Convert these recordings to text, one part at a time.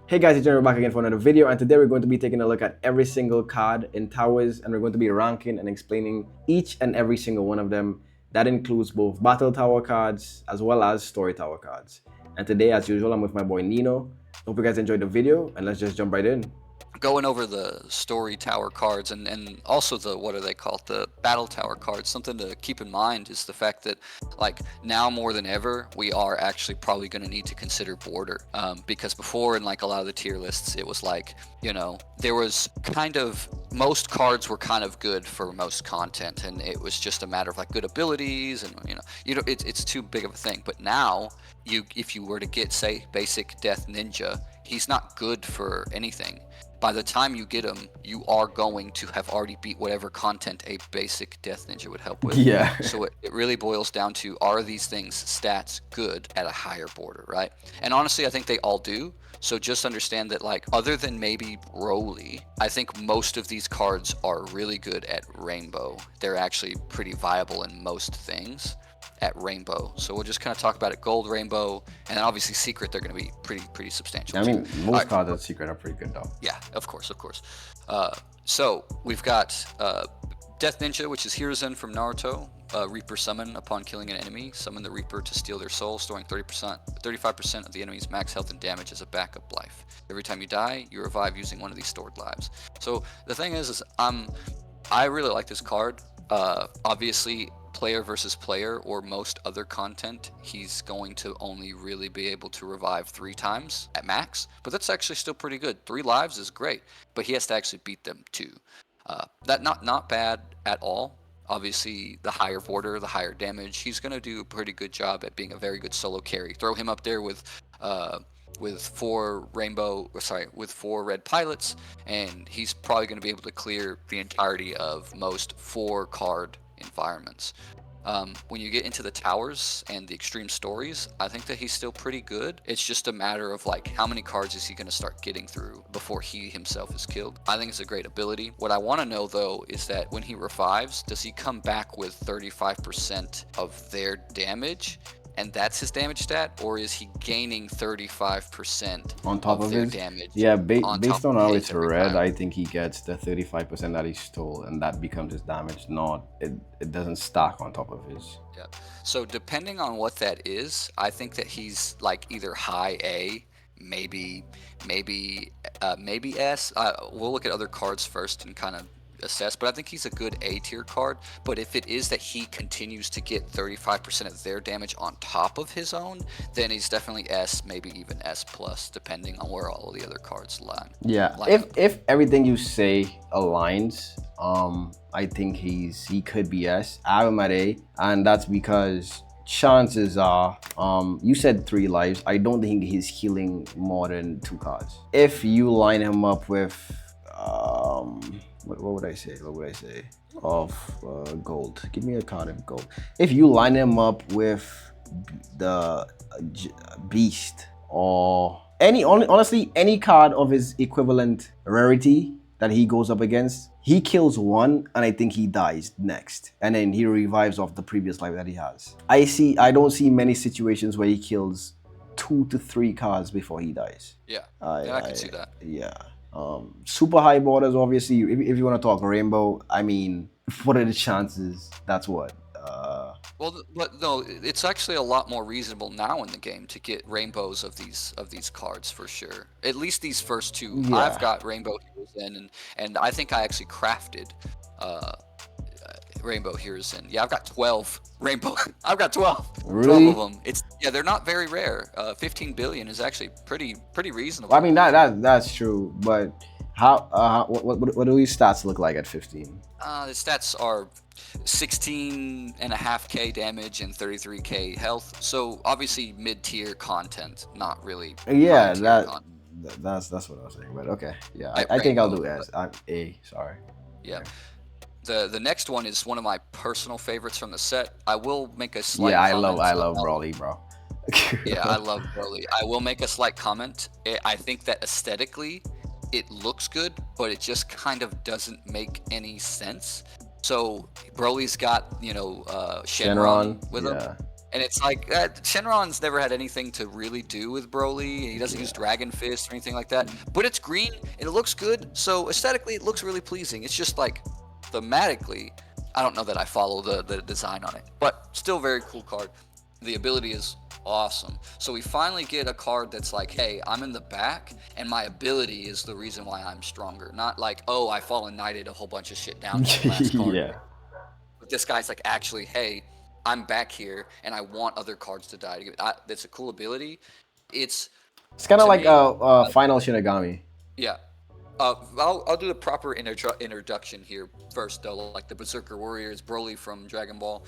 Hey guys, it's Jeremy back again for another video, and today we're going to be taking a look at every single card in Towers, and we're going to be ranking and explaining each and every single one of them. That includes both Battle Tower cards as well as Story Tower cards. And today, as usual, I'm with my boy Nino. Hope you guys enjoyed the video, and let's just jump right in. Going over the story tower cards and also the, what are they called, the battle tower cards. Something to keep in mind is the fact that, like, now more than ever we are actually probably going to need to consider border, because before in like a lot of the tier lists it was like, there was kind of, most cards were kind of good for most content, and it was just a matter of like good abilities, and it's too big of a thing. But now, if you were to get, say, basic Death Ninja, he's not good for anything. By the time you get him, you are going to have already beat whatever content a basic Death Ninja would help with. Yeah. So it really boils down to, are these things stats good at a higher border, right? And honestly, I think they all do. So just understand that, like, other than maybe Broly, I think most of these cards are really good at Rainbow. They're actually pretty viable in most things at Rainbow. So we'll just kind of talk about it. Gold, Rainbow, and then obviously Secret, they're going to be pretty substantial I too. mean, most cards at Secret are pretty good though. Yeah, of course. So we've got Death Ninja, which is Hiruzen from Naruto. Reaper summon. Upon killing an enemy, summon the Reaper to steal their soul, storing 35% of the enemy's max health and damage as a backup life. Every time you die, you revive using one of these stored lives. So the thing is I really like this card. Obviously, player versus player or most other content, he's going to only really be able to revive 3 times at max, but that's actually still pretty good. 3 lives is great, but he has to actually beat them too. That not bad at all. Obviously, the higher border, the higher damage, he's going to do a pretty good job at being a very good solo carry. Throw him up there with 4 red pilots, and he's probably going to be able to clear the entirety of most 4 card environments. When you get into the towers and the extreme stories, I think that he's still pretty good. It's just a matter of, like, how many cards is he going to start getting through before he himself is killed. I think it's a great ability. What I want to know, though, is that when he revives, does he come back with 35% of their damage, and that's his damage stat, or is he gaining 35% On top of of their his, damage yeah, on based top on of how his it's every read, time? I think he gets the 35% that he stole, and that becomes his damage. Not it doesn't stack on top of his. Yeah. So depending on what that is, I think that he's like either high A, maybe S. We'll look at other cards first and kind of assess, but I think he's a good A tier card. But if it is that he continues to get 35% of their damage on top of his own, then he's definitely S, maybe even S plus, depending on where all the other cards line. Yeah, line up. if everything you say aligns, I think he could be S. I have him at A, and that's because chances are, you said 3 lives. I don't think he's healing more than 2 cards. If you line him up with, what would I say? What would I say? Of gold. Give me a card of gold. If you line him up with the beast or honestly any card of his equivalent rarity that he goes up against, he kills one and I think he dies next, and then he revives off the previous life that he has. I don't see many situations where he kills 2 to 3 cards before he dies. Yeah, I can see that. Yeah. Super high borders, obviously. If you want to talk rainbow, I mean, what are the chances? That's what. Well, but no, it's actually a lot more reasonable now in the game to get rainbows of these cards for sure. At least these first 2, I've Yeah. got Rainbow Heroes in, and I think I actually crafted uh, Rainbow Heroes in. Yeah, I've got 12 rainbow. I've got 12 of Really? them. They're not very rare. 15 billion is actually pretty I reasonable. mean that's true, but what do these stats look like at 15? The stats are 16.5k damage and 33k health. So obviously mid-tier content, not really Yeah, high-tier content. that's what I was saying. But okay, yeah, At I think I'll Rainbow. do S. I'm A. Sorry. Yeah. The next one is one of my personal favorites from the set. I will make a Yeah, slight comment I love about. Broly, bro. Yeah, I love Broly. I will make a slight comment. I think that aesthetically, it looks good, but it just kind of doesn't make any sense. So Broly's got, Shenron Shenron, with him, yeah. And it's like Shenron's never had anything to really do with Broly. He doesn't use Dragon Fist or anything like that. But it's green and it looks good, so aesthetically it looks really pleasing. It's just like thematically, I don't know that I follow the design on it, but still very cool card. The ability is awesome. So we finally get a card that's like, hey, I'm in the back, and my ability is the reason why I'm stronger. Not like, oh, I fallen knighted a whole bunch of shit down to the last card. Yeah. But this guy's like, actually, hey, I'm back here, and I want other cards to die. That's a cool ability. It's kind of to like me, a final Shinigami. yeah. I'll do the proper introduction here first, though. Like the Berserker Warrior is Broly from Dragon Ball.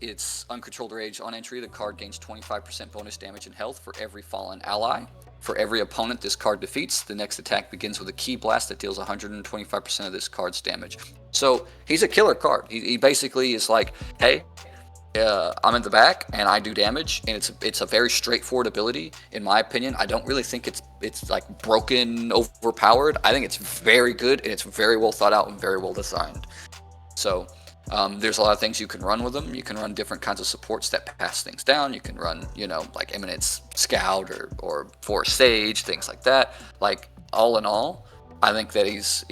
It's Uncontrolled Rage. On entry, the card gains 25% bonus damage and health for every fallen ally. For every opponent this card defeats, the next attack begins with a Ki Blast that deals 125% of this card's damage. So he's a killer card. He basically is like, hey, I'm in the back and I do damage, and it's a very straightforward ability in my opinion. I don't really think it's like broken, overpowered. I think it's very good and it's very well thought out and very well designed. So there's a lot of things you can run with them. You can run different kinds of supports that pass things down. You can run, like Eminent Scout or Forest Sage, things like that. Like all in all, I think that he's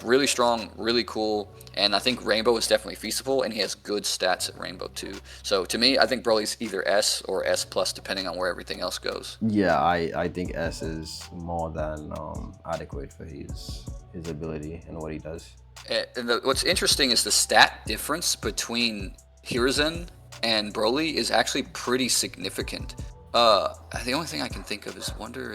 really strong, really cool, and I think Rainbow is definitely feasible, and he has good stats at Rainbow too. So to me, I think Broly's either S or S plus, depending on where everything else goes. Yeah, I think S is more than adequate for his ability and what he does. And what's interesting is the stat difference between Hiruzen and Broly is actually pretty significant. The only thing I can think of is wonder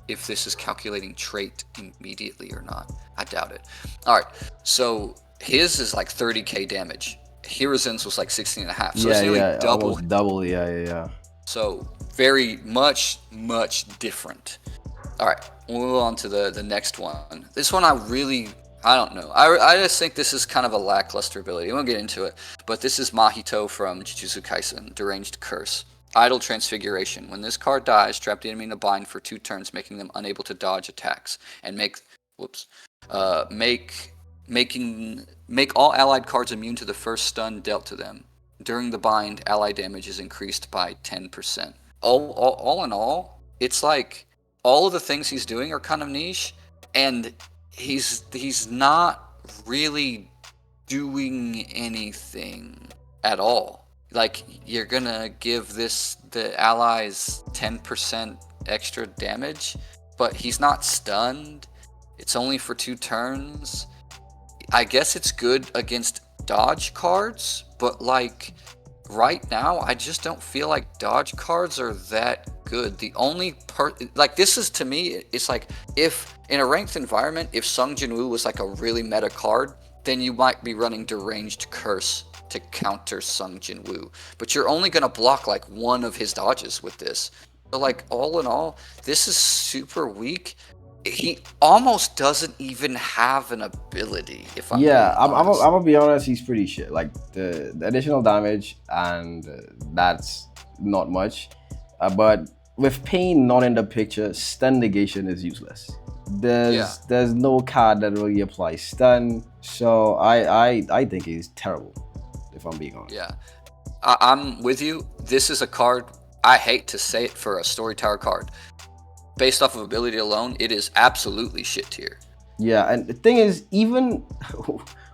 if this is calculating trait immediately or not. I doubt it. All right, so his is like 30k damage. Hiruzen's was like 16.5. So it's nearly double. Almost double. Yeah. So very much different. All right, we'll move on to the next one. This one I don't know. I just think this is kind of a lackluster ability. We'll get into it. But this is Mahito from Jujutsu Kaisen, Deranged Curse. Idle Transfiguration. When this card dies, trap the enemy in a bind for 2 turns, making them unable to dodge attacks. And make all allied cards immune to the first stun dealt to them. During the bind, ally damage is increased by 10%. All in all, it's like all of the things he's doing are kind of niche, and he's not really doing anything at all. Like, you're gonna give the allies 10% extra damage, but he's not stunned. It's only for 2 turns. I guess it's good against dodge cards, but like right now, I just don't feel like dodge cards are that good. The only this is, to me, it's like, if in a ranked environment, if Sung Jinwoo was like a really meta card, then you might be running Deranged Curse to counter Sung Jinwoo. But you're only gonna block like one of his dodges with this. So like, all in all, this is super weak. He almost doesn't even have an ability, if I'm I'm gonna be honest, he's pretty shit. Like the additional damage, and that's not much. But with pain not in the picture, stun negation is useless. There's no card that really applies stun. So I think he's terrible, if I'm being honest. Yeah, I'm with you. This is a card, I hate to say it for a story tower card. Based off of ability alone, it is absolutely shit tier. Yeah, and the thing is, even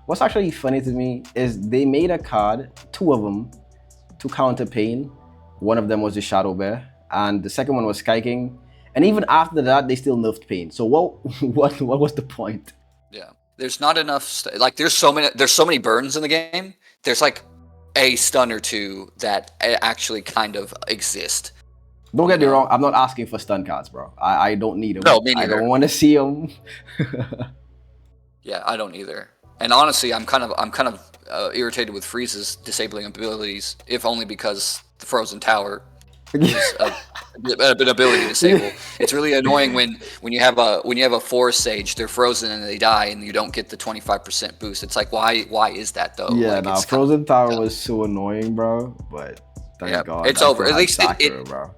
what's actually funny to me is they made a card, 2 of them, to counter pain. One of them was the Shadow Bear, and the second one was Sky King. And even after that, they still nerfed pain. So what was the point? Yeah, there's not enough. There's so many burns in the game. There's like a stun or 2 that actually kind of exist. Don't get me wrong, I'm not asking for stun cards, bro. I don't need them. No, me neither. I don't want to see them. Yeah, I don't either. And honestly, I'm kind of irritated with Frieza's disabling abilities, if only because the Frozen Tower is an ability to disable. It's really annoying when you have a Forest Sage, they're frozen and they die, and you don't get the 25% boost. It's like, why is that though? Yeah, like, Frozen Tower was so annoying, bro. But thank God, it's over. At least bro.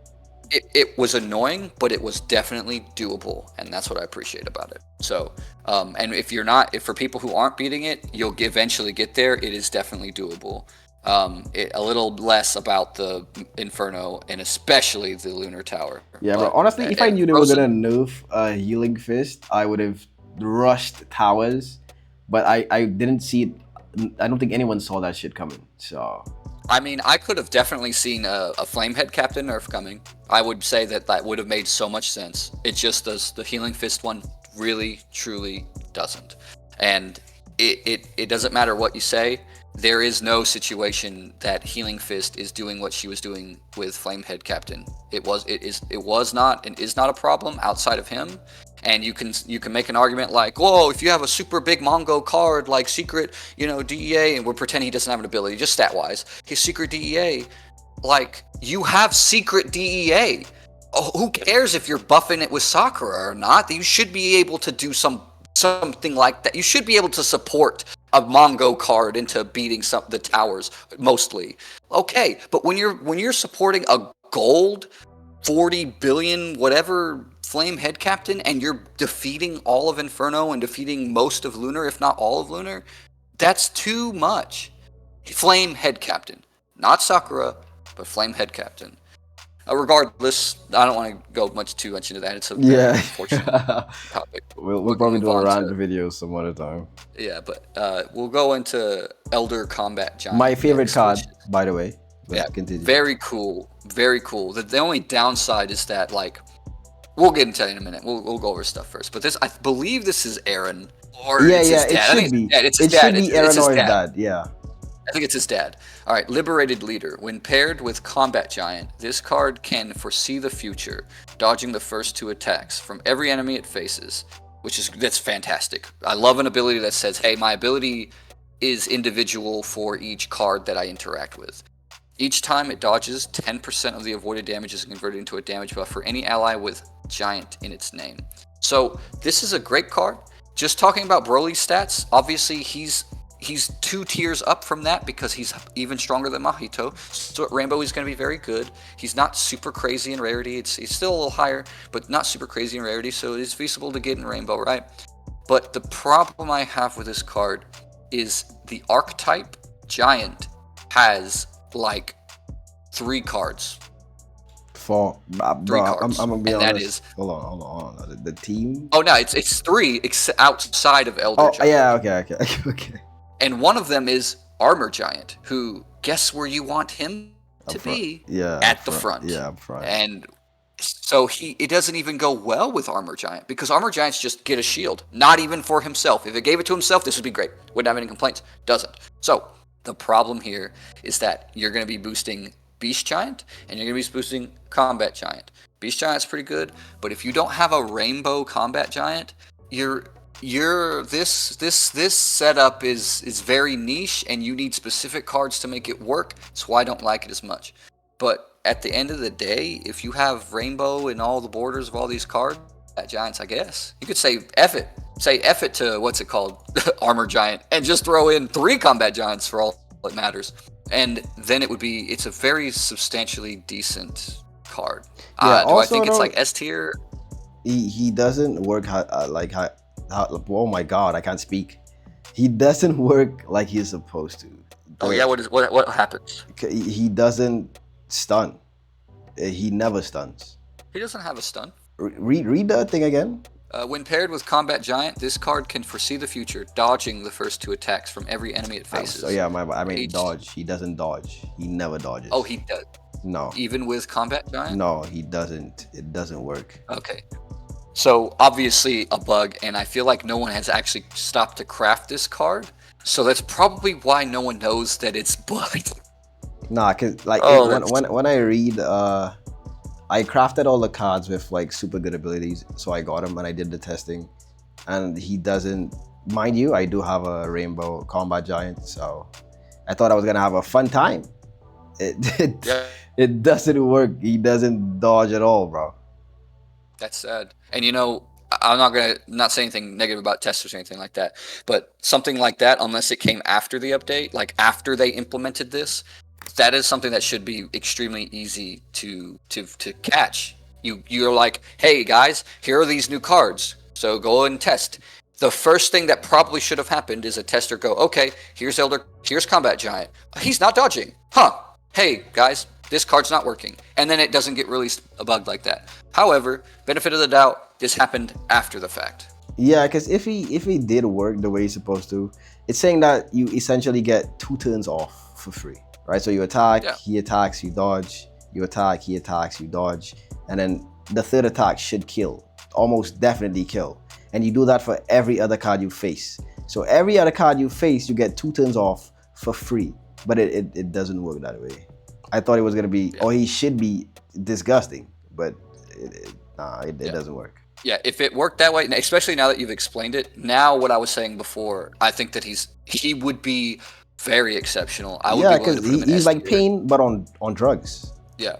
It was annoying, but it was definitely doable, and that's what I appreciate about it. So, and if for people who aren't beating it, you'll eventually get there. It is definitely doable. A little less about the Inferno and especially the Lunar Tower. Yeah, bro. But Honestly, if I knew they were Frozen, gonna nerf Healing Fist, I would have rushed towers. But I didn't see it. I don't think anyone saw that shit coming. So I mean, I could have definitely seen a Flamehead Captain nerf coming. I would say that would have made so much sense. It just does. The Healing Fist one really, truly doesn't. And it doesn't matter what you say. There is no situation that Healing Fist is doing what she was doing with Flamehead Captain. It was not and is not a problem outside of him. And you can make an argument like, whoa, if you have a super big Mongo card like secret, DEA, and we're pretending he doesn't have an ability, just stat wise, his secret DEA, like you have secret DEA. Oh, who cares if you're buffing it with Sakura or not? You should be able to do something like that. You should be able to support a Mongo card into beating the towers mostly. Okay, but when you're supporting a gold 40 billion whatever flame head captain and you're defeating all of Inferno and defeating most of Lunar, if not all of Lunar, that's too much. Flame head captain, not Sakura, but flame head captain. Regardless, I don't want to go too much into that. It's a very unfortunate topic. We'll probably do a random video some other time. Yeah, but we'll go into Elder Combat Giant. My favorite card, by the way. Continue. Very cool. Very cool. The only downside is that, like, we'll get into it in a minute. We'll go over stuff first. But I believe this is Aaron. Or it's his dad. It should be. It's his dad. It should be Aaron or his dad. Yeah. I think it's his dad. All right, Liberated Leader. When paired with Combat Giant, this card can foresee the future, dodging the first 2 attacks from every enemy it faces, that's fantastic. I love an ability that says, hey, my ability is individual for each card that I interact with. Each time it dodges, 10% of the avoided damage is converted into a damage buff for any ally with Giant in its name. So this is a great card. Just talking about Broly's stats, obviously he's 2 tiers up from that because he's even stronger than Mahito. So at Rainbow he's going to be very good. He's not super crazy in rarity. He's still a little higher, but not super crazy in rarity. So it is feasible to get in Rainbow, right? But the problem I have with this card is the archetype Giant has like 3 cards. 4. 3 cards. I'm gonna be and honest. That is. Hold on. The team. Oh no, it's 3 outside of Elder Giant. Yeah. Okay. And one of them is Armor Giant, who guess where you want him to be? Yeah. At the front. Yeah, up front. And so it doesn't even go well with Armor Giant because Armor Giants just get a shield, not even for himself. If it gave it to himself, this would be great. Wouldn't have any complaints. Doesn't. So the problem here is that you're going to be boosting Beast Giant and you're going to be boosting Combat Giant. Beast Giant's pretty good, but if you don't have a Rainbow Combat Giant, this setup is very niche and you need specific cards to make it work. That's why I don't like it as much. But at the end of the day, if you have Rainbow in all the borders of all these cards, that Giants, I guess you could say F it. Say F it to what's it called, Armor Giant, and just throw in 3 Combat Giants for all that matters. And then it's a very substantially decent card. Yeah, do I think it's like S tier? He doesn't work oh my god, I can't speak. He doesn't work like he's supposed to. Oh yeah, what happens? He doesn't stun. He never stuns. He doesn't have a stun. Read the thing again. When paired with Combat Giant, this card can foresee the future, dodging the first 2 attacks from every enemy it faces. Dodge. He doesn't dodge. He never dodges. Oh, he does. No. Even with Combat Giant? No, he doesn't. It doesn't work. Okay. So obviously a bug, and I feel like no one has actually stopped to craft this card. So that's probably why no one knows that it's bugged. Nah, cause like when I read, I crafted all the cards with like super good abilities, so I got him and I did the testing, and he doesn't. Mind you, I do have a Rainbow Combat Giant, so I thought I was gonna have a fun time. It doesn't work. He doesn't dodge at all, bro. That's sad. And I'm not saying anything negative about testers or anything like that, but something like that, unless it came after the update, like after they implemented this, that is something that should be extremely easy to catch. You're like, hey guys, here are these new cards, so go and test. the first thing that probably should have happened is a tester go, okay, here's Combat Giant. He's not dodging. Huh. Hey, guys, this card's not working. And then it doesn't get released a bug like that. However, benefit of the doubt, this happened after the fact. Yeah, because if he did work the way he's supposed to, it's saying that you essentially get 2 turns off for free, right? So you attack, he attacks, you dodge. You attack, he attacks, you dodge. And then the third attack should kill, almost definitely kill. And you do that for every other card you face. So every other card you face, you get 2 turns off for free. But it doesn't work that way. I thought it was going to be, or he should be disgusting. But it doesn't work. Yeah, if it worked that way, especially now that you've explained it, now what I was saying before, I think that he would be very exceptional. I would be willing to put him in he's S like tier. Pain, but on drugs. Yeah,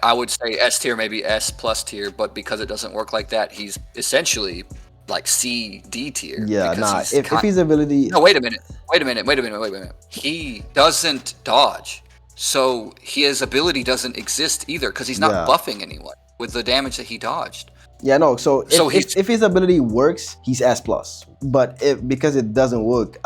I would say S tier, maybe S plus tier, but because it doesn't work like that, he's essentially like C, D tier. Yeah, nah. If his ability, no, wait a minute. He doesn't dodge, so his ability doesn't exist either because he's not buffing anyone with the damage that he dodged. Yeah, no. So if his ability works, he's S plus. But because it doesn't work,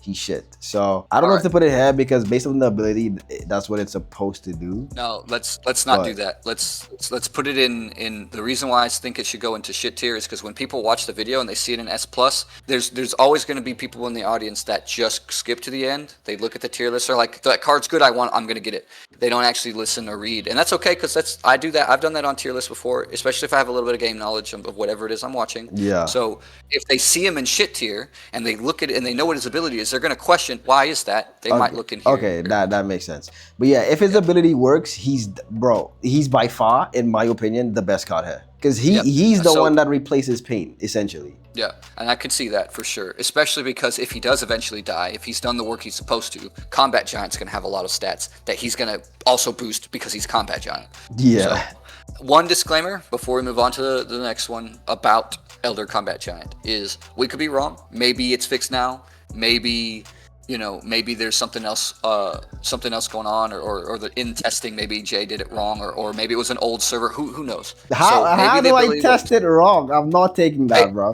he's shit. So I don't know if to put it here because based on the ability, that's what it's supposed to do. No, let's not do that. Let's put it in. The reason why I think it should go into shit tier is because when people watch the video and they see it in S plus, there's always going to be people in the audience that just skip to the end. They look at the tier list, they're like, that card's good, I'm going to get it. They don't actually listen or read, and that's okay because I do that. I've done that on tier lists before, especially if I have a little bit of game knowledge of whatever it is I'm watching. Yeah. So if they see him in shit tier and they look at it and they know what his ability is, they're going to question why is that. They might look in here. Okay, that makes sense. But yeah, if his ability works, he's by far, in my opinion, the best card here. Because he's the one that replaces Pain, essentially. Yeah, and I could see that for sure. Especially because if he does eventually die, if he's done the work he's supposed to, Combat Giant's going to have a lot of stats that he's going to also boost because he's Combat Giant. Yeah. So, one disclaimer before we move on to the next one about Elder Combat Giant is we could be wrong. Maybe it's fixed now. Maybe there's something else going on, or in testing, maybe Jay did it wrong, or maybe it was an old server. Who knows? How do I test it wrong? I'm not taking that, bro.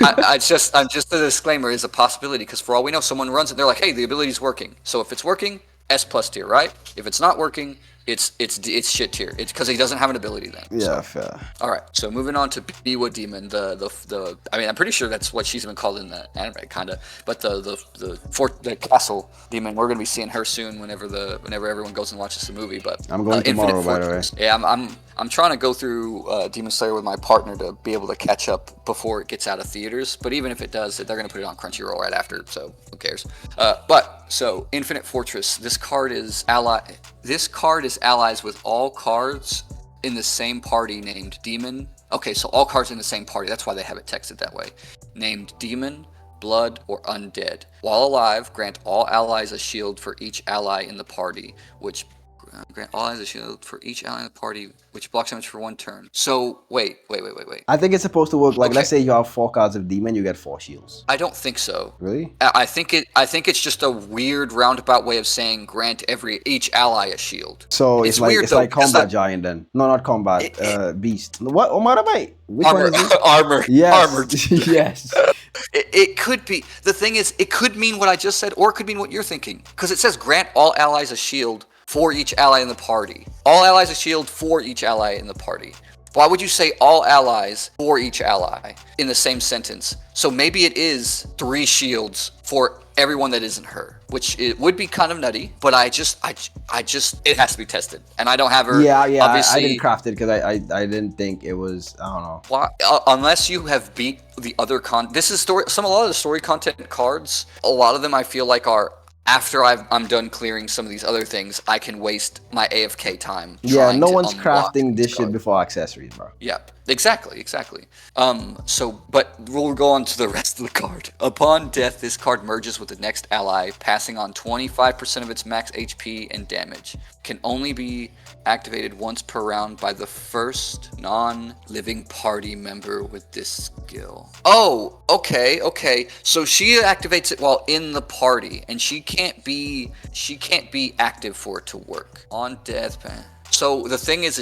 I'm just a disclaimer is a possibility because for all we know, someone runs it. They're like, hey, the ability's working. So if it's working, S plus tier, right? If it's not working, it's shit tier. It's because he doesn't have an ability then. Yeah, fair. All right, so moving on to Biwa Demon, I mean, I'm pretty sure that's what she's been called in the anime, kind of. But the castle demon, we're gonna be seeing her soon whenever everyone goes and watches the movie. But I'm going tomorrow, by the way. Yeah, I'm trying to go through Demon Slayer with my partner to be able to catch up before it gets out of theaters. But even if it does, they're gonna put it on Crunchyroll right after, so who cares? So Infinite Fortress, this card is allies with all cards in the same party named Demon. Okay, so all cards in the same party. That's why they have it texted that way. Named Demon, Blood, or Undead. While alive, grant all allies a shield for each ally in the party, which grant all allies a shield for each ally in the party, which blocks damage for 1 turn. So wait. I think it's supposed to work like, let's say you have 4 cards of Demon, you get 4 shields. I don't think so. Really? I think it's just a weird roundabout way of saying grant each ally a shield. So it's like Combat Giant then. No, not Combat. Beast. What? Which Armor. one is it? Armor. Yes. Armored. Yes. It could be. The thing is, it could mean what I just said, or it could mean what you're thinking. Because it says grant all allies a shield for each ally in the party. All allies a shield for each ally in the party. Why would you say all allies for each ally in the same sentence? So maybe it is 3 shields for everyone that isn't her, which it would be kind of nutty, but it has to be tested. And I don't have her. Yeah, obviously, I didn't craft it because I didn't think it was, I don't know. Why, unless you have beat the other this is story, a lot of the story content cards, a lot of them I feel like are, after I'm done clearing some of these other things, I can waste my AFK time. Yeah, no one's crafting this shit before accessories, bro. Yeah, exactly. But we'll go on to the rest of the card. Upon death, this card merges with the next ally, passing on 25% of its max HP and damage. Can only be activated once per round by the first non-living party member with this skill. Oh, okay. So she activates it while in the party, and she can't be active for it to work. On death, So the thing is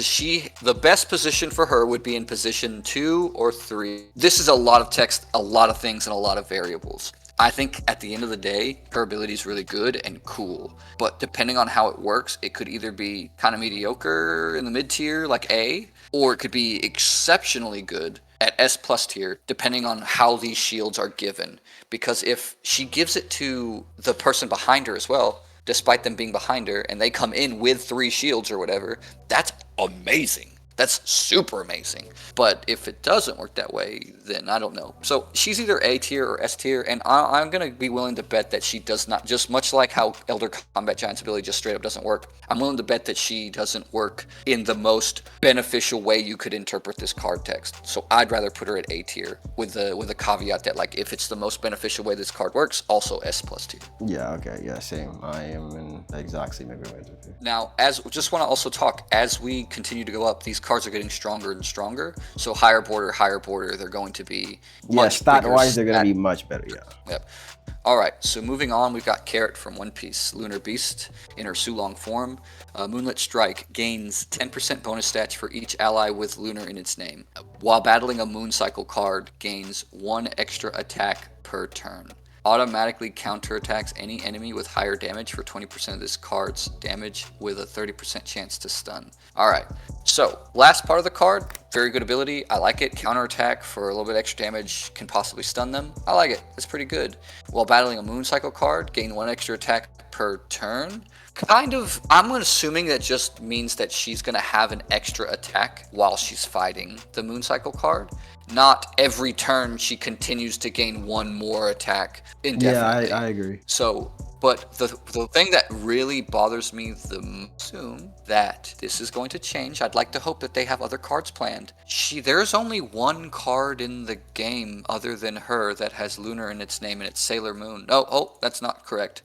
the best position for her would be in position 2 or 3. This is a lot of text, a lot of things, and a lot of variables. I think at the end of the day, her ability is really good and cool. But depending on how it works, it could either be kind of mediocre in the mid tier, like A, or it could be exceptionally good at S plus tier, depending on how these shields are given. Because if she gives it to the person behind her as well, despite them being behind her, and they come in with 3 shields or whatever, that's amazing. That's super amazing. But if it doesn't work that way, then I don't know. So she's either A tier or S tier, and I'm going to be willing to bet that she does not, just much like how Elder Combat Giant's ability just straight up doesn't work, I'm willing to bet that she doesn't work in the most beneficial way you could interpret this card text. So I'd rather put her at A tier with the caveat that, like, if it's the most beneficial way this card works, also S plus tier. Yeah, okay, yeah, same. I am in the exact same agreement with you. Now, just want to also talk, as we continue to go up, these cards are getting stronger and stronger. So higher border, they're going to be stat-wise, they're going to be much better, yeah. Yep. All right, so moving on, we've got Carrot from One Piece, Lunar Beast in her Sulong form. Moonlit Strike gains 10% bonus stats for each ally with Lunar in its name. While battling a Moon Cycle card, gains 1 extra attack per turn. Automatically counterattacks any enemy with higher damage for 20% of this card's damage with a 30% chance to stun. Alright, so last part of the card, very good ability. I like it. Counterattack for a little bit extra damage, can possibly stun them. I like it. That's pretty good. While battling a Moon Cycle card, gain 1 extra attack per turn. Kind of, I'm assuming that just means that she's going to have an extra attack while she's fighting the Moon Cycle card. Not every turn she continues to gain 1 more attack indefinitely. Yeah, I agree. So, but the thing that really bothers me the most, assume that this is going to change. I'd like to hope that they have other cards planned. There's only 1 card in the game other than her that has Lunar in its name, and it's Sailor Moon. Oh, that's not correct.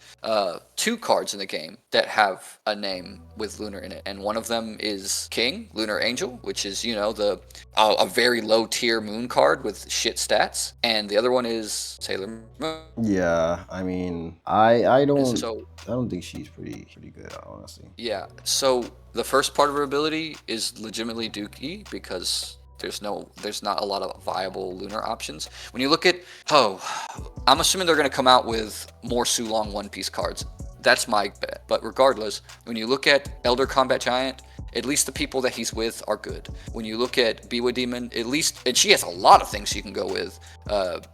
2 cards in the game that have a name with Lunar in it, and one of them is King, Lunar Angel, which is, a very low tier moon card with shit stats, and the other one is Sailor Moon. Yeah, I mean, I don't think she's pretty good, honestly. Yeah, so the first part of her ability is legitimately dookie because there's not a lot of viable Lunar options. When you look at, I'm assuming they're going to come out with more Sulong One Piece cards. That's my bet. But regardless, when you look at Elder Combat Giant, at least the people that he's with are good. When you look at Biwa Demon, at least, and she has a lot of things she can go with,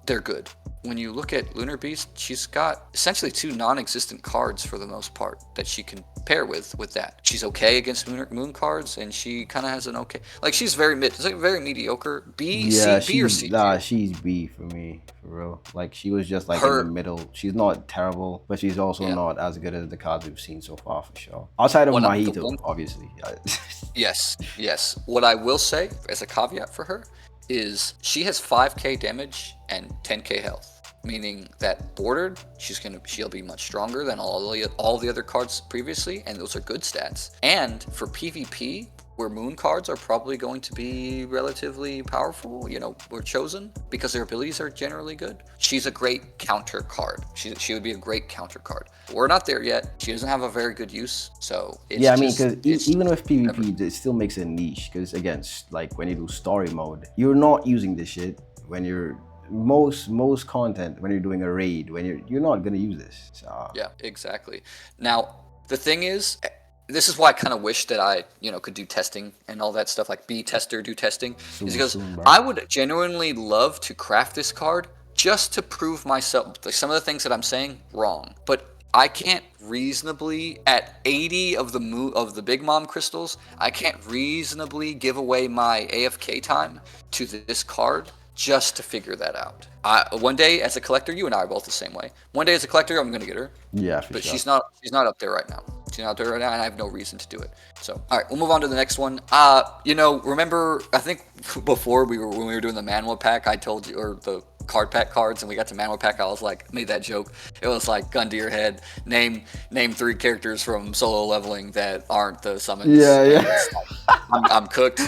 they're good. When you look at Lunar Beast, she's got essentially 2 non-existent cards for the most part that she can pair with that. She's okay against Moon cards, and she kind of has an okay, like, she's very very mediocre. B, yeah, C, B or C? Nah, she's B for me, for real. Like, she was just like in the middle. She's not terrible, but she's also not as good as the cards we've seen so far, for sure. Outside of Mahito, obviously. Yes. What I will say as a caveat for her is she has 5k damage and 10k health, meaning that bordered, she'll be much stronger than all the other cards previously, and those are good stats. And for PvP, where moon cards are probably going to be relatively powerful, or chosen because their abilities are generally good, she's a great counter card. She would be a great counter card. We're not there yet. She doesn't have a very good use, so it's because even with PvP, it still makes a niche. Because again, like when you do story mode, you're not using this shit. When you're most content, when you're doing a raid, when you're not gonna use this. So. Yeah, exactly. Now the thing is, this is why I kind of wish that I, could do testing and all that stuff, like be tester, do testing, is because I would genuinely love to craft this card just to prove myself, like some of the things that I'm saying, wrong. But I can't reasonably, at 80 of the Big Mom crystals, I can't reasonably give away my AFK time to this card just to figure that out. One day as a collector, you and I are both the same way. One day as a collector, I'm gonna get her. Yeah, but sure. She's not up there right now. She's not up there right now, and I have no reason to do it. So, all right, we'll move on to the next one. Remember, I think before when we were doing the Manhwa pack, I told you, or the card pack cards, and we got to Manhwa pack, I was like, made that joke. It was like, gun to your head, name 3 characters from solo leveling that aren't the summons. Yeah. I'm cooked.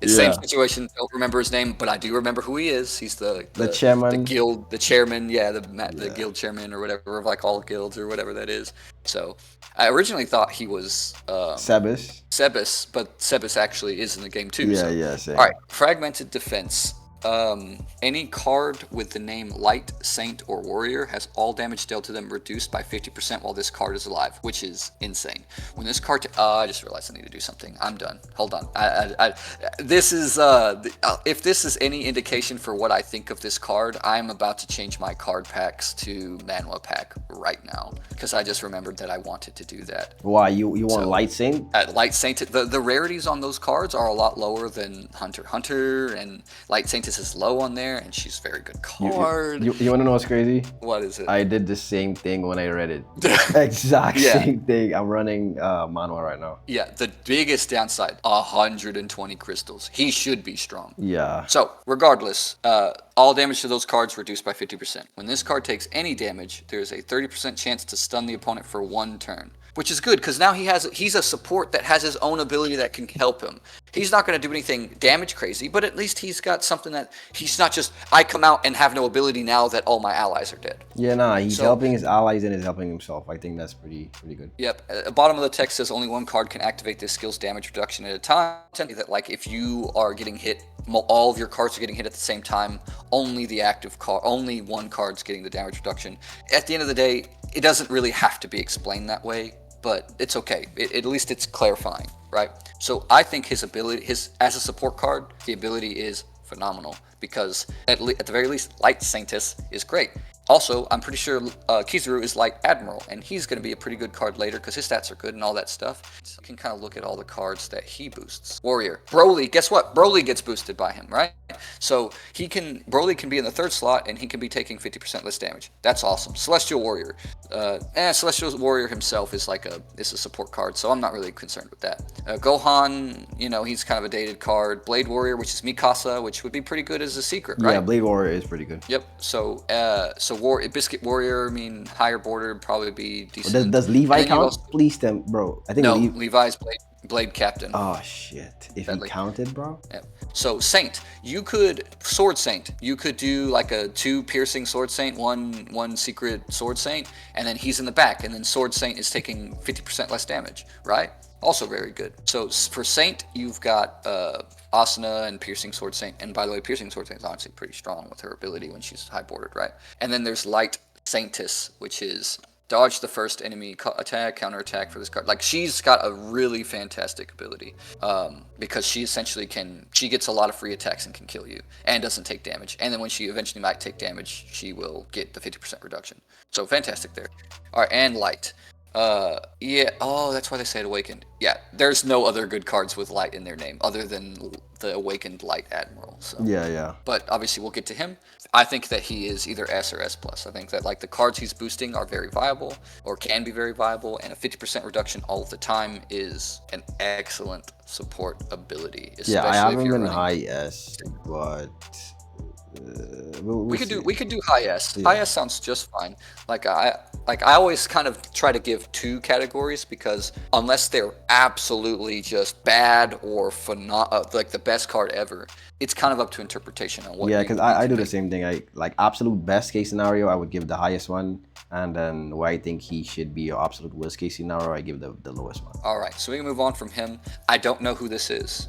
Same Yeah. situation. Don't remember his name, but I do remember who he is. He's The the chairman. guild, the chairman. Yeah, the Yeah. guild chairman or whatever of like all guilds or whatever that is. So I originally thought he was Sebas. Sebas, but Sebas actually is in the game too. Yeah, So, yeah, all right, same. fragmented defense. Any card with the name Light, Saint, or Warrior has all damage dealt to them reduced by 50% while this card is alive, which is insane. When this card, I just realized I need to do something. I'm done. Hold on. This is if this is any indication for what I think of this card, I'm about to change my card packs to Magma pack right now because I just remembered that I wanted to do that. Why you want So- light saint? At Light Saint, the rarities on those cards are a lot lower than Hunter, and Light Saintess is low on there, and she's a very good card. You want to know what's crazy? What is it? I did the same thing when I read it. Exact Yeah. same thing. I'm running manual right now. Yeah, the biggest downside, 120 crystals. He should be strong. Yeah. So, regardless, all damage to those cards reduced by 50%. When this card takes any damage, there is a 30% chance to stun the opponent for 1 turn. Which is good, because now he's a support that has his own ability that can help him. He's not going to do anything damage crazy, but at least he's got something that he's not just, I come out and have no ability now that all my allies are dead. Yeah, nah, he's So- helping his allies and he's helping himself. I think that's pretty good. Yep. At the bottom of the text says only one card can activate this skill's damage reduction at a time. That like if you are getting hit, all of your cards are getting hit at the same time. Only the active card, only one card's getting the damage reduction. At the end of the day, it doesn't really have to be explained that way, but it's okay. At least it's clarifying, right? So I think his ability, as a support card, the ability is phenomenal because at the very least, Light Saintess is great. Also, I'm pretty sure Kizaru is Light Admiral, and he's going to be a pretty good card later because his stats are good and all that stuff. So you can kind of look at all the cards that he boosts. Warrior. Broly, guess what? Broly gets boosted by him, right? So Broly can be in the 3rd slot, and he can be taking 50% less damage. That's awesome. Celestial Warrior. Celestial Warrior himself is a support card, so I'm not really concerned with that. Gohan, he's kind of a dated card. Blade Warrior, which is Mikasa, which would be pretty good as a secret, right? Yeah, Blade Warrior is pretty good. Yep. So Biscuit Warrior, higher border would probably be decent. Does Levi And then you count? also- Please, them, bro. I think No, Levi's Blade Captain. Oh shit! If Deadly. he counted, bro. Yep. So Saint, Sword Saint, you could do like a 2 piercing Sword Saint, one secret Sword Saint, and then he's in the back, and then Sword Saint is taking 50% less damage, right? Also very good. So for Saint, you've got Asuna and Piercing Sword Saint, and by the way, Piercing Sword Saint is honestly pretty strong with her ability when she's high bordered, right? And then there's Light Saintess, which is dodge the first enemy attack, counter attack for this card. Like she's got a really fantastic ability because she essentially she gets a lot of free attacks and can kill you and doesn't take damage. And then when she eventually might take damage, she will get the 50% reduction. So fantastic there. All right, and Light. Yeah. Oh, that's why they say it Awakened. Yeah, there's no other good cards with Light in their name other than the Awakened Light Admiral. So. Yeah. But obviously, we'll get to him. I think that he is either S or S+. I think that like the cards he's boosting are very viable or can be very viable, and a 50% reduction all of the time is an excellent support ability. Yeah, I have if him you're in running- high S, but We could do high S. Yeah. High S sounds just fine. I always kind of try to give 2 categories because unless they're absolutely just bad or like the best card ever, it's kind of up to interpretation on what. Yeah, you because need I to do the make. same thing. I like absolute best case scenario, I would give the highest one, and then where I think he should be, or absolute worst case scenario, I give the lowest one. All right, so we can move on from him. I don't know who this is.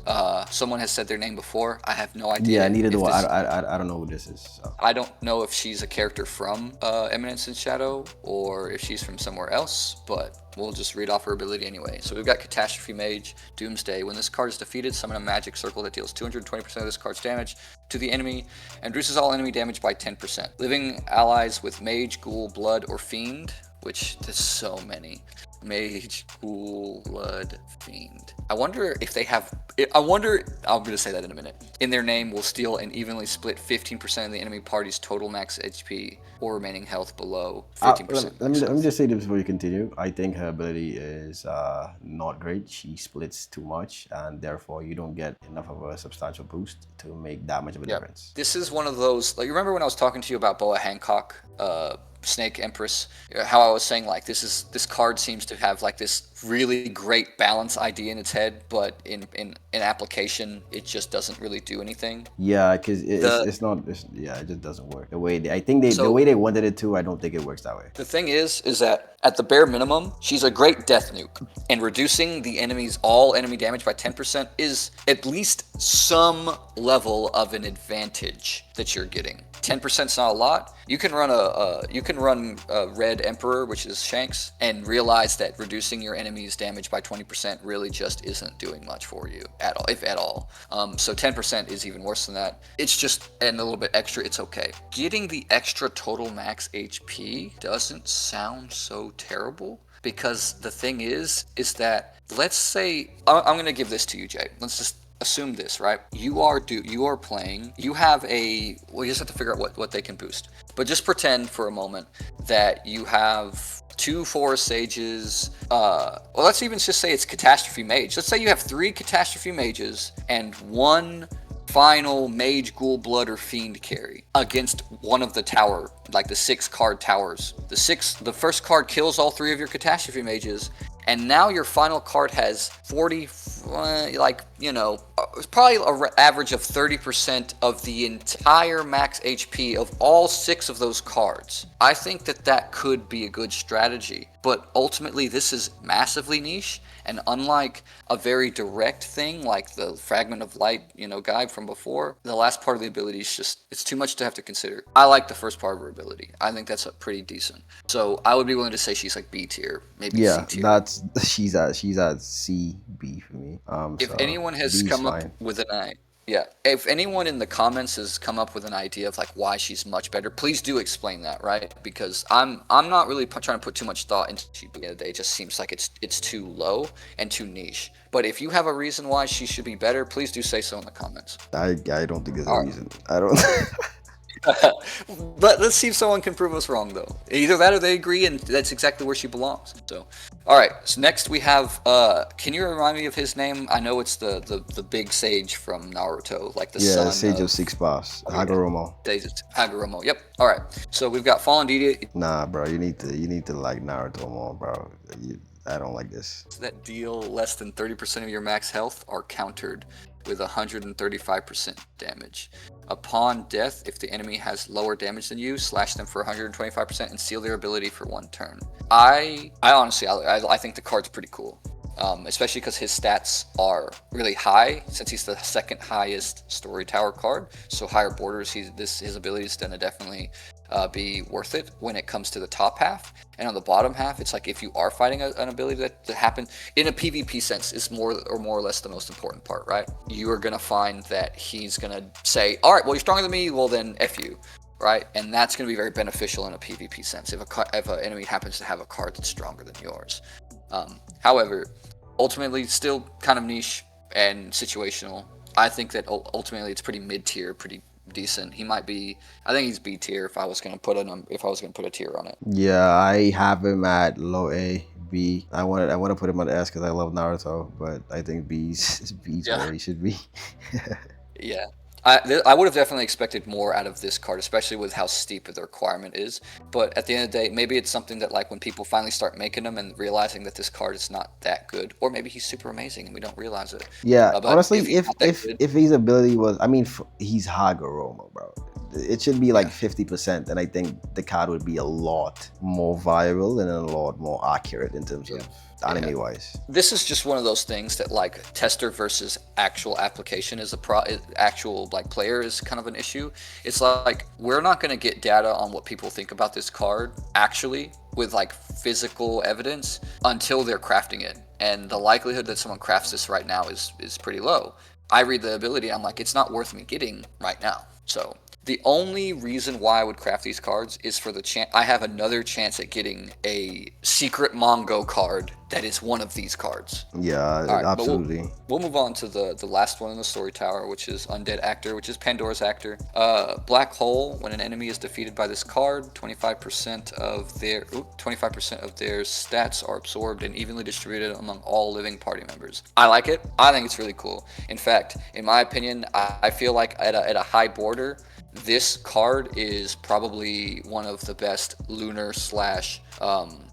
Someone has said their name before. I have no idea. Yeah, neither if do I. this- I don't know who this is. So. I don't know if she's a character from Eminence in Shadow or if she's from somewhere else, but we'll just read off her ability anyway. So we've got Catastrophe Mage, Doomsday. When this card is defeated, summon a magic circle that deals 220% of this card's damage to the enemy and reduces all enemy damage by 10%. Living allies with Mage, Ghoul, Blood, or Fiend, which there's so many. Mage, Ghoul, Blood, Fiend. I wonder if they have... I'm going to say that in a minute. In their name will steal and evenly split 15% of the enemy party's total max HP or remaining health below 15%. Let me just say this before you continue. I think her ability is not great. She splits too much, and therefore you don't get enough of a substantial boost to make that much of a difference. This is one of those... Like, you remember when I was talking to you about Boa Hancock, Snake Empress, how I was saying like this card seems to have like this really great balance idea in its head, but in application, it just doesn't really do anything. Yeah, because The it's not. Yeah, it just doesn't work the way I think the so way they wanted it to. I don't think it works that way. The thing is that at the bare minimum, she's a great death nuke, and reducing the enemy's all enemy damage by 10% is at least some level of an advantage that you're getting. 10% is not a lot. You can run a red emperor, which is Shanks, and realize that reducing your enemy's damage by 20% really just isn't doing much for you at all, if at all. So 10% is even worse than that. It's just and a little bit extra. It's okay. Getting the extra total max HP doesn't sound so terrible, because the thing is that, let's say I'm going to give this to you, Jay. Let's just assume this, right? You are playing, you have you just have to figure out what they can boost. But just pretend for a moment that you have 2 forest sages, well, let's even just say it's catastrophe mage. Let's say you have 3 catastrophe mages and 1 final mage, ghoul, blood, or fiend carry against one of the tower, like the 6 card towers. The first card kills all 3 of your catastrophe mages, and now your final card has 40, it's probably an average of 30% of the entire max HP of all 6 of those cards. I think that could be a good strategy, but ultimately this is massively niche, and unlike a very direct thing like the fragment of light, guide from before, the last part of the ability is just, it's too much to have to consider. I like the first part of her ability. I think that's pretty decent. So I would be willing to say she's like B tier, maybe Yeah, C tier. that's she's at C B for me. If So anyone has B's come fine. up with if anyone in the comments has come up with an idea of like why she's much better, please do explain that, right? Because I'm not really trying to put too much thought into it. At the end of the day, it just seems like it's too low and too niche. But if you have a reason why she should be better, please do say so in the comments. I don't think there's a All right. reason. I don't. But let's see if someone can prove us wrong, though. Either that or they agree, and that's exactly where she belongs. So, all right. So next we have. Can you remind me of his name? I know it's the big sage from Naruto, like the son Sage of 6 Paths, Hagoromo. Hagoromo. Yep. All right. So we've got Fallen Deity. Nah, bro, you need to like Naruto more, bro. I don't like this. That deal less than 30% of your max health are countered with 135% damage. Upon death, if the enemy has lower damage than you, slash them for 125% and seal their ability for 1 turn. I honestly, I think the card's pretty cool. Especially because his stats are really high, since he's the 2nd highest story tower card. So higher borders, his ability is going to definitely be worth it when it comes to the top half. And on the bottom half, it's like if you are fighting an ability that happens in a PvP sense, is more or less the most important part, right? You are going to find that he's going to say, all right, well, you're stronger than me, well then F you. Right, and that's going to be very beneficial in a PvP sense if an enemy happens to have a card that's stronger than yours. However, ultimately, still kind of niche and situational. I think that ultimately it's pretty mid-tier, pretty decent. He might be. I think he's B tier if I was going to put a tier on it. Yeah, I have him at low A. B. I want to put him on S because I love Naruto, but I think B's where he should be. Yeah. I would have definitely expected more out of this card, especially with how steep the requirement is. But at the end of the day, maybe it's something that like when people finally start making them and realizing that this card is not that good, or maybe he's super amazing and we don't realize it. Yeah, honestly, if his ability was, I mean, he's Hagoromo, bro. It should be like 50%, and I think the card would be a lot more viable and a lot more accurate in terms of anime wise. This is just one of those things that like tester versus actual application is actual like player is kind of an issue. It's like we're not going to get data on what people think about this card actually with like physical evidence until they're crafting it, and the likelihood that someone crafts this right now is pretty low. I read the ability, I'm like, it's not worth me getting right now. So the only reason why I would craft these cards is for the chance I have another chance at getting a secret Mongo card that is one of these cards. Yeah, right, absolutely. We'll move on to the last one in the story tower, which is Undead Actor, which is Pandora's Actor. Black Hole. When an enemy is defeated by this card, 25% of their stats are absorbed and evenly distributed among all living party members. I like it. I think it's really cool. In fact, in my opinion, I feel like at a high border, this card is probably one of the best Lunar slash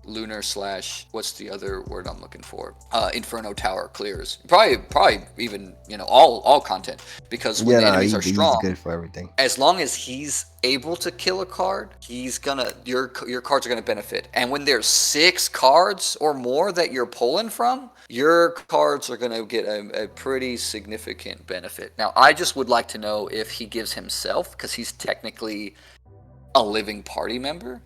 Lunar / what's the other word I'm looking for? Inferno Tower clears. Probably even all content, because when Yeah, the no, enemies are he's strong, good for everything. as long as he's able to kill a card, your cards are gonna benefit. And when there's 6 cards or more that you're pulling from, your cards are gonna get a pretty significant benefit. Now, I just would like to know if he gives himself, because he's technically a living party member.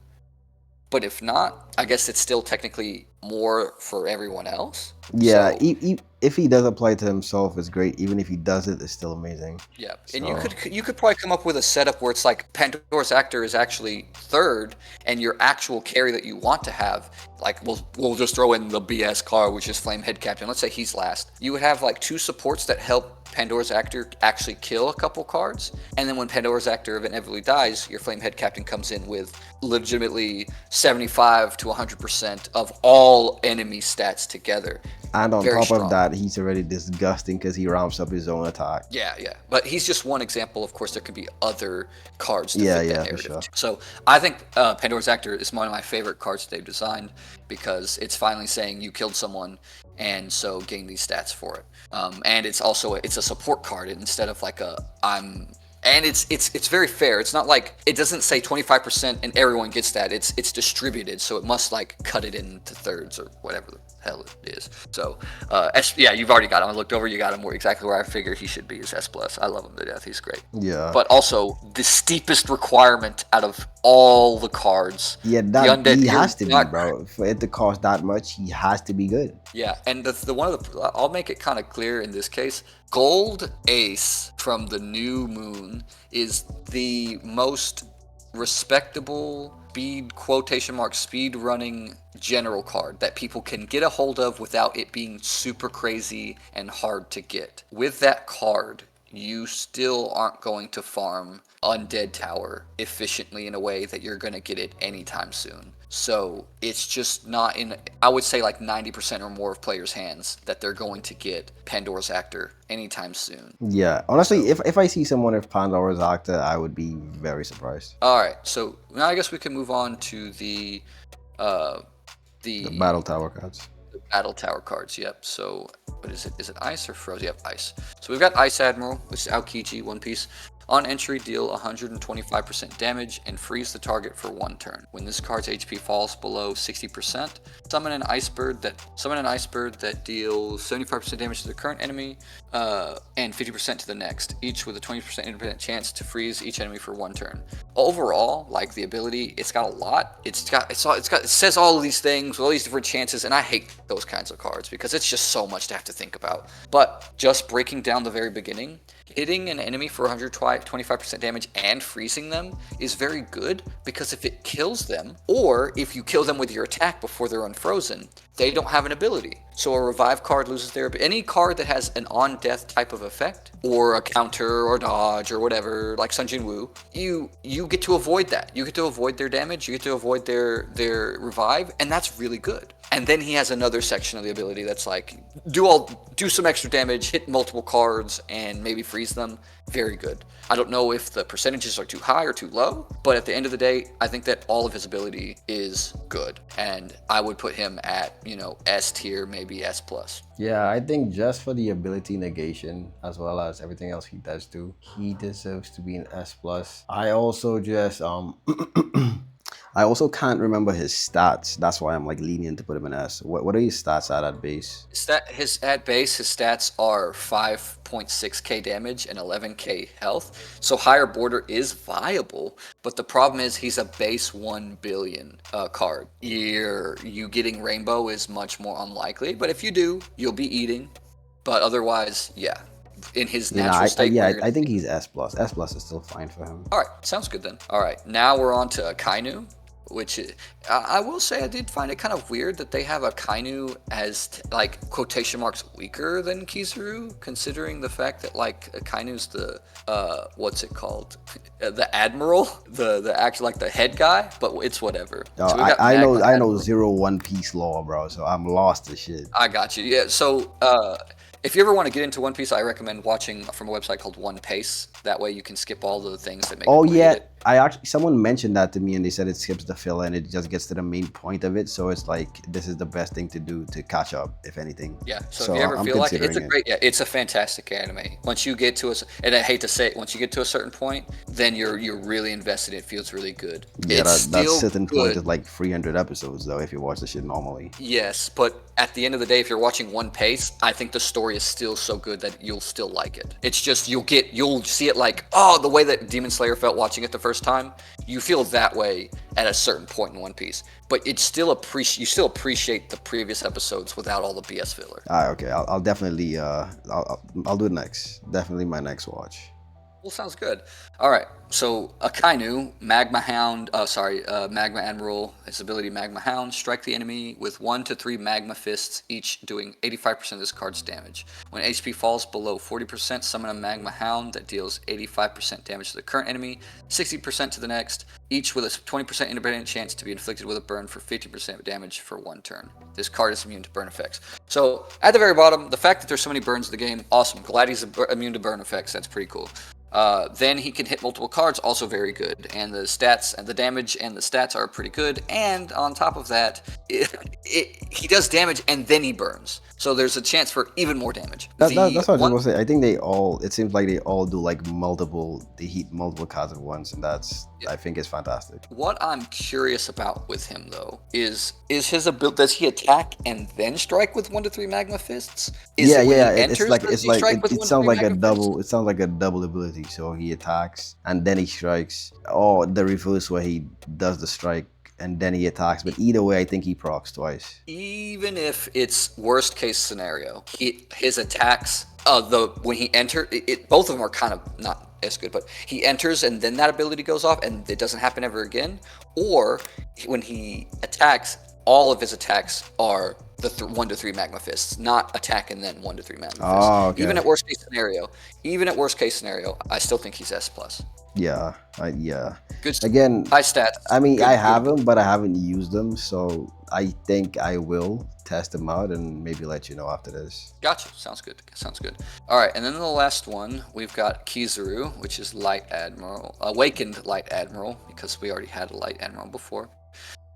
But if not, I guess it's still technically more for everyone else. Yeah, So if he does apply to himself, it's great. Even if he does it, it's still amazing. yeah, and So you could probably come up with a setup where it's like Pandora's Actor is actually third, and your actual carry that you want to have, like we'll just throw in the BS card, which is Flame Head Captain. Let's say he's last. You would have like 2 supports that help Pandora's Actor actually kill a couple cards, and then when Pandora's Actor inevitably dies, your Flame Head Captain comes in with legitimately 75 to 100% of all enemy stats together. and on Very top strong. of that, he's already disgusting because he ramps up his own attack. Yeah, but he's just one example. Of course, there could be other cards to Yeah, fit yeah, that for narrative. sure. So I think Pandora's Actor is one of my favorite cards that they've designed, because it's finally saying you killed someone, and so gain these stats for it. And it's also it's a support card instead of like and it's very fair. It's not like it doesn't say 25% and everyone gets that. It's distributed, so it must like cut it into thirds or whatever the hell it is. So yeah, you've already got him. I looked over. You got him exactly where I figure he should be. Is S+. I love him to death. He's great. Yeah. But also the steepest requirement out of all the cards. Yeah, the that undead, he has to not, be, bro. For it to cost that much, he has to be good. Yeah, and the one of the I'll make it kind of clear in this case. Gold Ace from the New Moon is the most respectable speed running general card that people can get a hold of without it being super crazy and hard to get. With that card, you still aren't going to farm Undead Tower efficiently in a way that you're going to get it anytime soon. So it's just not in, I would say like 90% or more of players' hands that they're going to get Pandora's Actor anytime soon. Yeah, honestly, if I see someone with Pandora's Actor, I would be very surprised. All right, so now I guess we can move on to the Battle Tower cards. Battle Tower cards. Yep. So what is it? Is it ice or frozen? Yep, ice. So we've got Ice Admiral, which is Aokiji, 1 piece. On entry, deal 125% damage and freeze the target for 1 turn. When this card's HP falls below 60%, summon an ice bird that deals 75% damage to the current enemy and 50% to the next, each with a 20% independent chance to freeze each enemy for 1 turn. Overall, like the ability, it's got a lot. It says all of these things with all these different chances, and I hate those kinds of cards because it's just so much to have to think about. But just breaking down the very beginning, hitting an enemy for 125% damage and freezing them is very good, because if it kills them, or if you kill them with your attack before they're unfrozen, they don't have an ability. So a revive card loses their ability. Any card that has an on-death type of effect, or a counter or dodge or whatever, like Sun Jin Woo, you get to avoid that. You get to avoid their damage, you get to avoid their revive, and that's really good. And then he has another section of the ability that's like, do some extra damage, hit multiple cards, and maybe freeze them. Very good. I don't know if the percentages are too high or too low, but at the end of the day, I think that all of his ability is good. And I would put him at, S tier, maybe S+. Yeah, I think just for the ability negation, as well as everything else he does do, he deserves to be an S+. I also just I also can't remember his stats. That's why I'm like lenient to put him in S. What are his stats at base? His stats are 5.6k damage and 11k health. So higher border is viable, but the problem is he's a base 1 billion card. You getting rainbow is much more unlikely, but if you do, you'll be eating. But otherwise, yeah. In his natural state. I think he's S+. S+ is still fine for him. All right, sounds good then. All right, now we're on to Kainu, which I will say I did find it kind of weird that they have a Kainu as like quotation marks weaker than Kizaru, considering the fact that like Kainu's the what's it called, the admiral, the actual like the head guy, but it's whatever. Oh, So I know 0 One Piece lore, bro, so I'm lost as shit. I got you. Yeah, so if you ever want to get into One Piece, I recommend watching from a website called One Pace. That way you can skip all the things that make Oh people hate yeah, it. I actually someone mentioned that to me and they said it skips the filler and it just gets to the main point of it. So it's like this is the best thing to do to catch up, if anything. Yeah. So So if you ever I'm feel like it, it's considering a it. great, yeah, it's a fantastic anime. Once you get to and I hate to say it, once you get to a certain point, then you're really invested. It feels really good. Yeah, It's that still certain point good. is like 300 episodes though if you watch the shit normally. Yes, but at the end of the day, if you're watching One Piece, I think the story is still so good that you'll still like it. It's just you'll see it like, oh, the way that Demon Slayer felt watching it the first time, you feel that way at a certain point in One Piece. But you still appreciate the previous episodes without all the BS filler. Okay, I'll definitely I'll do it next. Definitely my next watch. Well, sounds good. All right. So Akainu, Magma Hound, Magma Admiral, his ability Magma Hound, strike the enemy with 1 to 3 Magma Fists, each doing 85% of this card's damage. When HP falls below 40%, summon a Magma Hound that deals 85% damage to the current enemy, 60% to the next, each with a 20% independent chance to be inflicted with a burn for 50% damage for 1 turn. This card is immune to burn effects. So at the very bottom, the fact that there's so many burns in the game, awesome. Glad he's immune to burn effects. That's pretty cool. Then he can hit multiple cards, also very good. And the stats and the damage and the stats are pretty good. And on top of that, he does damage and then he burns. So there's a chance for even more damage. That's what I was just gonna say. I think it seems like they all do like they heat multiple cards at once, and I think it's fantastic. What I'm curious about with him though is his ability. Does he attack and then strike with 1 to 3 Magma Fists? It sounds like a double. It sounds like a double ability. So he attacks and then he strikes, or the reverse where he does the strike and then he attacks. But either way, I think he procs twice. Even if it's worst case scenario, his attacks, when he enters, both of them are kind of not as good, but he enters and then that ability goes off and it doesn't happen ever again. Or when he attacks, all of his attacks are the 1 to 3 Magma Fists, not attack and then 1 to 3 Magma Fists. Oh, okay. Even at worst case scenario, I still think he's S+. Yeah. Good. Again, high stats. I mean, I have them, but I haven't used them, so I think I will test them out and maybe let you know after this. Gotcha. Sounds good. All right, and then the last one, we've got Kizaru, which is Light Admiral, Awakened Light Admiral, because we already had a Light Admiral before.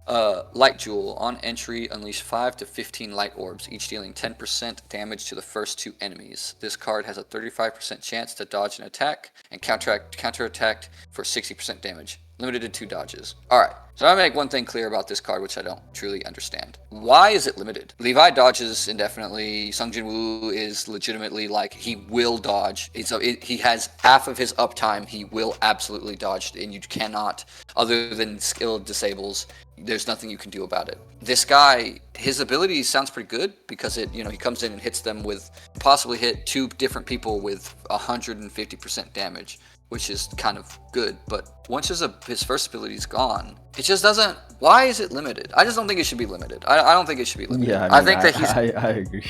Light Jewel. On entry, unleash 5 to 15 light orbs, each dealing 10% damage to the first 2 enemies. This card has a 35% chance to dodge an attack and counterattack for 60% damage. Limited to 2 dodges. Alright, so I make one thing clear about this card, which I don't truly understand. Why is it limited? Levi dodges indefinitely. Sung Jin Woo is legitimately like, he will dodge. He has half of his uptime, he will absolutely dodge, and you cannot, other than skill disables, there's nothing you can do about it. This guy, his ability sounds pretty good because he comes in and hits them with, possibly hit 2 different people with 150% damage, which is kind of good. But once his first ability is gone, it just doesn't. Why is it limited? I just don't think it should be limited. I don't think it should be limited. Yeah, I think that I agree.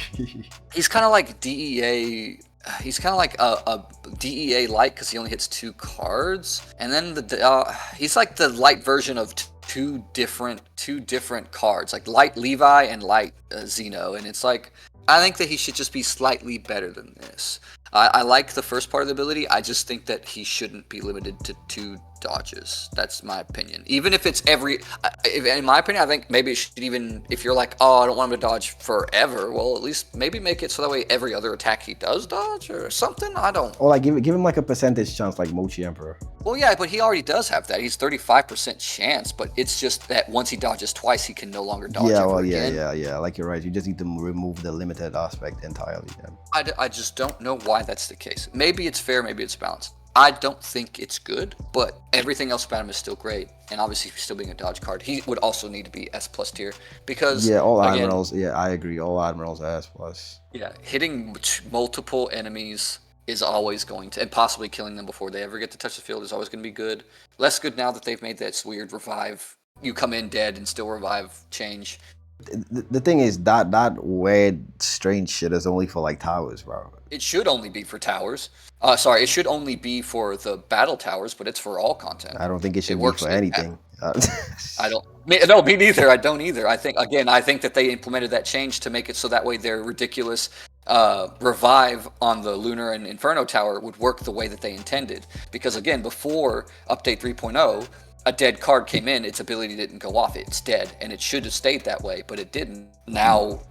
He's kind of like DEA. He's kind of like a DEA light because he only hits 2 cards, and then he's like the light version of two different cards, like Light Levi and Light Zeno, and it's like, I think that he should just be slightly better than this. I like the first part of the ability. I just think that he shouldn't be limited to 2 dodges. That's my opinion. Even if it's in my opinion, I think maybe it should even, if you're like, oh, I don't want him to dodge forever, well, at least maybe make it so that way every other attack he does dodge or something. I don't. Or like give him like a percentage chance, like Mochi Emperor. Well, yeah, but he already does have that. He's 35% chance, but it's just that once he dodges twice, he can no longer dodge again. Yeah. Like you're right. You just need to remove the limited aspect entirely. Yeah. I just don't know why that's the case. Maybe it's fair, maybe it's balanced. I don't think it's good, but everything else about him is still great. And obviously, still being a dodge card, he would also need to be S+ tier because all admirals. Yeah, I agree. All admirals are S+. Yeah, hitting multiple enemies is always going to, and possibly killing them before they ever get to touch the field is always going to be good. Less good now that they've made that weird revive. You come in dead and still revive change. The thing is that weird strange shit is only for like towers, bro. It should only be for towers. It should only be for the battle towers, but it's for all content. I don't think it should be for anything. No, me neither. I don't either. I think that they implemented that change to make it so that way they're ridiculous revive on the Lunar and Inferno Tower would work the way that they intended. Because again, before update 3.0, a dead card came in, its ability didn't go off. It's dead, and it should have stayed that way, but it didn't. Now,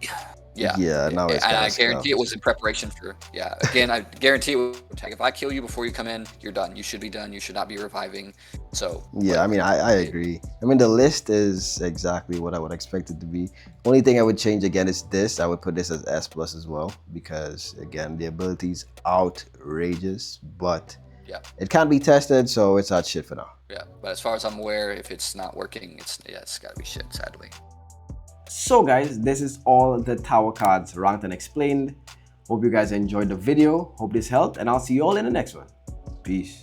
yeah. Yeah, now it's And kind I of guarantee it scuffed. was in preparation for, yeah. Again, I guarantee it was, if I kill you before you come in, you're done. You should be done. You should not be reviving. So, Yeah, I whatever. mean, I agree. I mean, the list is exactly what I would expect it to be. Only thing I would change again is this. I would put this as S plus as well because again, the ability's outrageous, but Yeah. it can't be tested, so it's hot shit for now. Yeah. But as far as I'm aware, if it's not working, it's got to be shit, sadly. So guys, this is all the tower cards ranked and explained. Hope you guys enjoyed the video. Hope this helped, and I'll see you all in the next one. Peace.